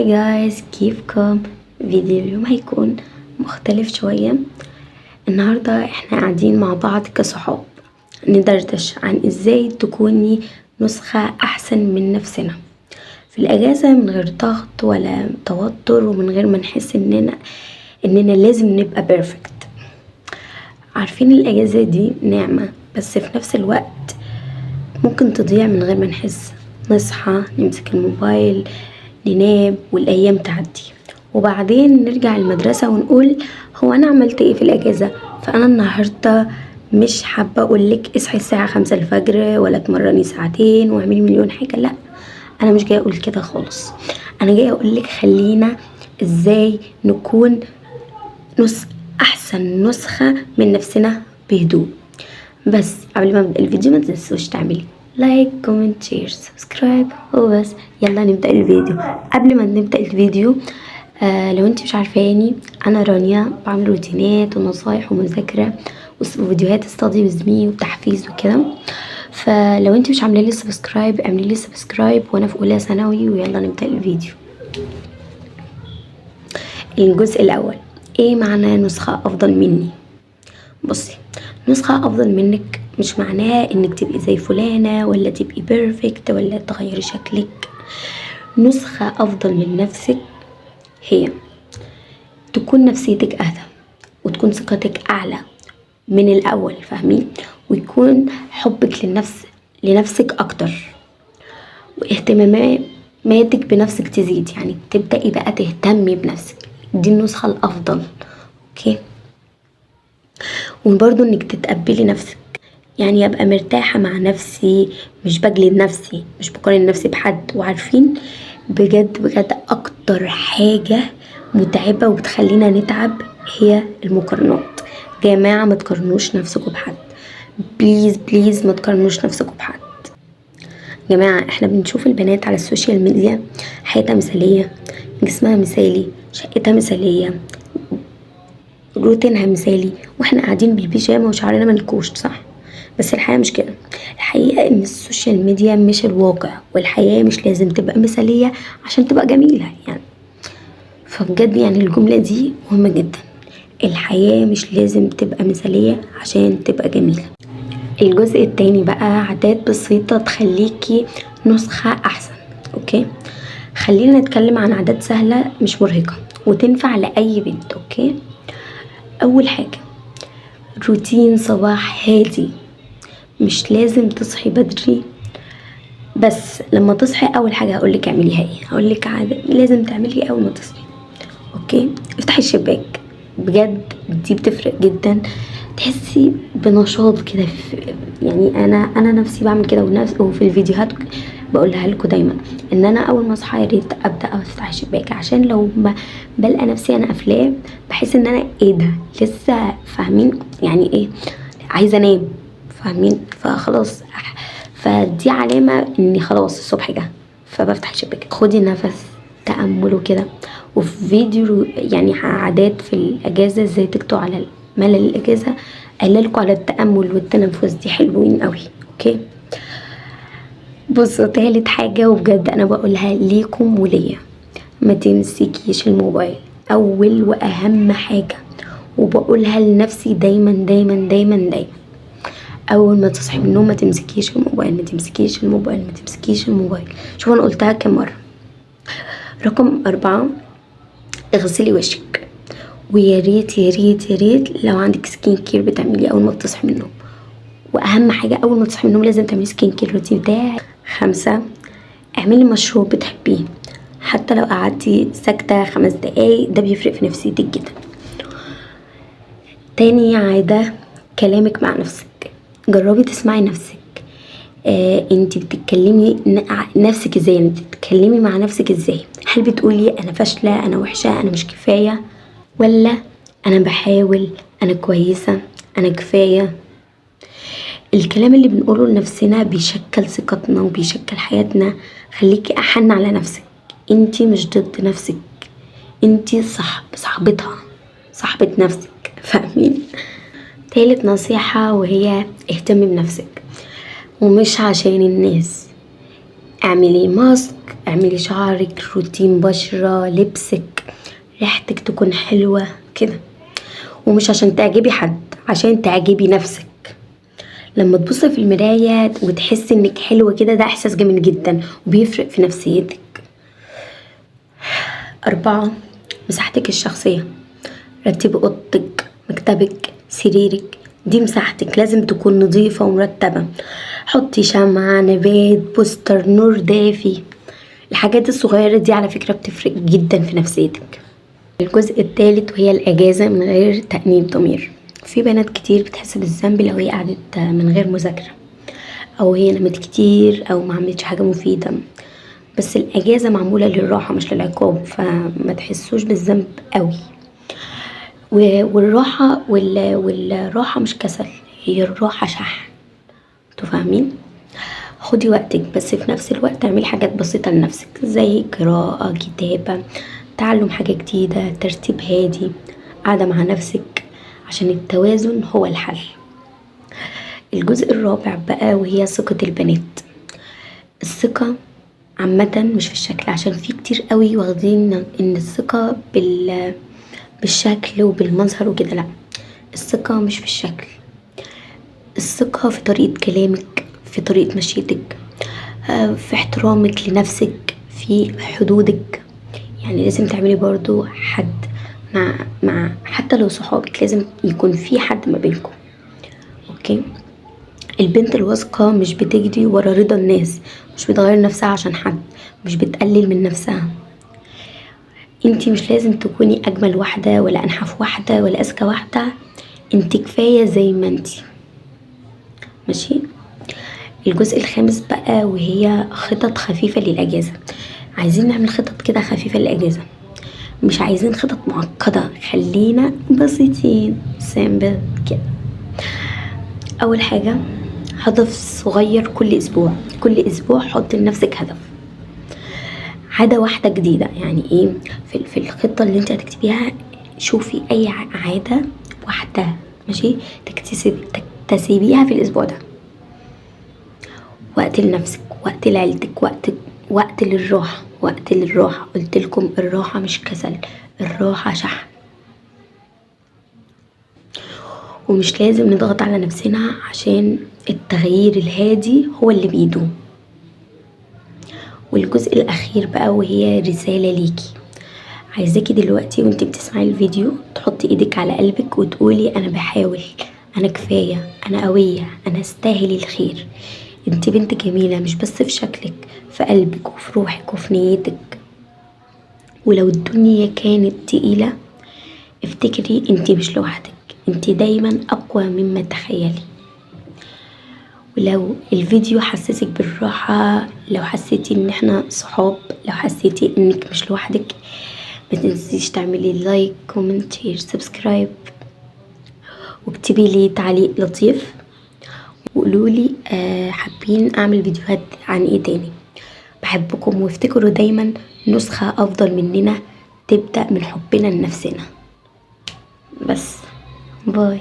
هاي جايز، كيفكم؟ فيديو اليوم هيكون مختلف شوية. النهاردة احنا قاعدين مع بعض كصحاب ندردش عن ازاي تكوني نسخة احسن من نفسنا في الاجازة، من غير ضغط ولا توتر ومن غير ما نحس اننا لازم نبقى بيرفكت. عارفين الاجازة دي نعمة، بس في نفس الوقت ممكن تضيع من غير ما نحس. نصحى نمسك الموبايل ننام والايام تعدي، وبعدين نرجع المدرسة ونقول هو انا عملت ايه في الاجازة؟ فانا النهاردة مش حابة اقولك اصحي الساعة 5 الفجر ولا تمرني ساعتين واعملي مليون حاجة، لا، انا مش جاية اقول كده خالص. انا جاية اقولك خلينا ازاي نكون احسن نسخة من نفسنا بهدوء. بس قبل ما ابدا الفيديو ما تنسوش تعملي لايك كومنت شير سبسكرايب وبس. يلا نبدا الفيديو. قبل ما نبدا الفيديو لو انت مش عارفاني، انا رانيا، بعمل روتينات ونصايح ومذاكره وفيديوهات ستادي وزمي وتحفيز وكده. فلو انت مش عامله لي سبسكرايب اعملي لي سبسكرايب، وانا في اولى ثانوي. ويلا نبدا الفيديو. الجزء الاول، ايه معنى نسخه افضل مني؟ بصي، نسخة افضل منك مش معناها انك تبقي زي فلانة ولا تبقي بيرفكت ولا تغيري شكلك. نسخة افضل من نفسك هي تكون نفسيتك اهدى، وتكون ثقتك اعلى من الاول، فاهمين؟ ويكون حبك لنفسك اكتر، واهتماماتك بنفسك تزيد، يعني تبدأي بقى تهتمي بنفسك. دي النسخة الافضل. اوكي، وبرضو انك تتقبلي نفسك، يعني ابقى مرتاحة مع نفسي، مش بجلد نفسي، مش بقارن نفسي بحد. وعارفين بجد بجد اكتر حاجة متعبة وبتخلينا نتعب هي المقارنات. جماعة ما تقارنوش نفسكم بحد، بليز بليز ما تقارنوش نفسكم بحد. جماعة احنا بنشوف البنات على السوشيال ميديا حياتها مثالية، جسمها مثالي، شقتها مثالية، روتينها مثالي، واحنا قاعدين بالبيجامه وشعرنا منكوش، صح؟ بس الحقيقه مش كده. الحقيقه ان السوشيال ميديا مش الواقع، والحياه مش لازم تبقى مثاليه عشان تبقى جميله يعني. فبجد يعني الجمله دي مهمه جدا. الحياه مش لازم تبقى مثاليه عشان تبقى جميله. الجزء التاني بقى، عادات بسيطه تخليكي نسخه احسن. اوكي، خلينا نتكلم عن عادات سهله مش مرهقه وتنفع لاي بنت. اوكي، اول حاجه روتين صباح هادي. مش لازم تصحي بدري، بس لما تصحي اول حاجه هقولك اعمليها ايه. هقولك عاده لازم تعملي اول ما تصحي. اوكي، افتحي الشباك. بجد دي بتفرق جدا، تحسي بنشاط كده. يعني انا نفسي بعمل كده، وفي الفيديوهات بقولها لكم دايما ان انا اول ما اصحى يا ريت ابدا افتح الشباك، عشان لو ما بلقى نفسي انا قافلاه بحس ان انا ايه ده لسه، فاهمين يعني ايه؟ عايزه انام، فاهمين؟ فخلاص، فدي علامه اني خلاص الصبح جه، فبفتح الشباك. خدي نفس، تأمل وكده. وفي فيديو يعني عادات في الأجازة ازاي تكتوا على ملل الأجازة، قاللكوا على التأمل والتنفس، دي حلوين قوي. اوكي، بصوا تالت حاجة وبجد أنا بقولها ليكم وليا، ما تمسكيش الموبايل. أول وأهم حاجة، وبقولها لنفسي دايما دايما دايما دايما، اول ما تصحي من النوم ما تمسكيش الموبايل، ما تمسكيش الموبايل، ما تمسكيش الموبايل. شوف انا قلتها كم مره. رقم 4، اغسلي وشك. ويا ريت يا ريت يا ريت لو عندك سكين كير بتعمليه اول ما بتصحي من النوم. واهم حاجه اول ما تصحي من النوم لازم تعملي سكين كير روتين بتاعك. 5، اعملي مشروب بتحبيه، حتى لو قعدتي ساكته 5 دقايق ده بيفرق في نفسيتك جدا. تاني عاده، كلامك مع نفسك. جربي تسمعي نفسك. انت بتتكلمي نفسك ازاي؟ انت بتتكلمي مع نفسك ازاي؟ هل بتقولي انا فاشله، انا وحشه، انا مش كفايه، ولا انا بحاول، انا كويسه، انا كفايه؟ الكلام اللي بنقوله لنفسنا بيشكل ثقتنا وبيشكل حياتنا. خليكي احن على نفسك، انت مش ضد نفسك، انت صاحبتها، صاحبه نفسك، فاهمين؟ تالت نصيحه وهي اهتمي بنفسك، ومش عشان الناس. اعملي ماسك اعملي شعرك، روتين بشرة، لبسك، ريحتك تكون حلوة كده. ومش عشان تعجبي حد، عشان تعجبي نفسك. لما تبصي في المراية وتحسي انك حلوة كده، ده احساس جميل جدا وبيفرق في نفسيتك. 4، مساحتك الشخصية. رتبي اوضتك، مكتبك، سريرك، دي مساحتك لازم تكون نظيفة ومرتبة. حطي شمعة، نبات، بوستر، نور دافي. الحاجات الصغيرة دي على فكرة بتفرق جدا في نفسيتك. الجزء الثالث وهي الأجازة من غير تأنيب ضمير. في بنات كتير بتحس بالذنب لو هي قعدت من غير مذاكرة، أو هي نامت كتير، أو ما عملتش حاجة مفيدة. بس الأجازة معمولة للراحة مش للعقاب، فما تحسوش بالذنب قوي. والراحة مش كسل، هي الراحة شحن. انتوا فاهمين؟ خدي وقتك، بس في نفس الوقت اعملي حاجات بسيطة لنفسك زي قراءة، كتابة، تعلم حاجة جديدة، ترتيب هادي، قاعدة مع نفسك، عشان التوازن هو الحل. الجزء الرابع بقى وهي ثقة البنات. الثقة عامة مش في الشكل، عشان في كتير قوي واخدين ان الثقة بالشكل وبالمظهر وكده. لا، الثقة مش في الشكل، الثقة في طريقة كلامك، في طريقة مشيتك، في احترامك لنفسك، في حدودك. يعني لازم تعملي برضو حد مع حتى لو صحابك لازم يكون في حد ما بينكم. اوكي. البنت الواثقة مش بتجري ورا رضا الناس، مش بتغير نفسها عشان حد، مش بتقلل من نفسها. انتي مش لازم تكوني اجمل واحدة ولا انحف واحدة ولا اذكى واحدة، انتي كفاية زي ما انتي ماشي. الجزء الخامس بقى وهي خطط خفيفة للأجازة. عايزين نعمل خطط كده خفيفة للأجازة، مش عايزين خطط معقدة، خلينا بسيطين سامبل كده. أول حاجة، هدف صغير كل أسبوع. كل أسبوع حط لنفسك هدف، عادة واحدة جديدة. يعني ايه؟ في الخطة اللي انت هتكتبيها شوفي أي عادة واحدة ماشي تكتسبيها في الأسبوع ده. وقت لنفسك، وقت لعيلتك، وقت للراحة، وقت للراحة. قلتلكم الراحة مش كسل، الراحة شحن. ومش لازم نضغط على نفسنا، عشان التغيير الهادي هو اللي بيدوم. والجزء الأخير بقى وهي رسالة ليكي. عايزاكي دلوقتي وانتي بتسمعي الفيديو تحطي ايدك على قلبك وتقولي أنا بحاول، أنا كفاية، أنا قوية، أنا استاهل الخير. انتي بنت جميلة، مش بس في شكلك، في قلبك وفي روحك وفي نيتك. ولو الدنيا كانت تقيلة افتكري انتي مش لوحدك، انتي دايما اقوى مما تخيلي. ولو الفيديو حسسك بالراحة، لو حسيتي ان احنا صحاب، لو حسيتي انك مش لوحدك، ما تنسيش تعملي لايك، كومنت، شير، سبسكرايب، واكتبي لي تعليق لطيف وقولولي حابين اعمل فيديوهات عن ايه تاني. بحبكم، وافتكروا دايما نسخة افضل مننا تبدأ من حبنا لنفسنا. بس باي.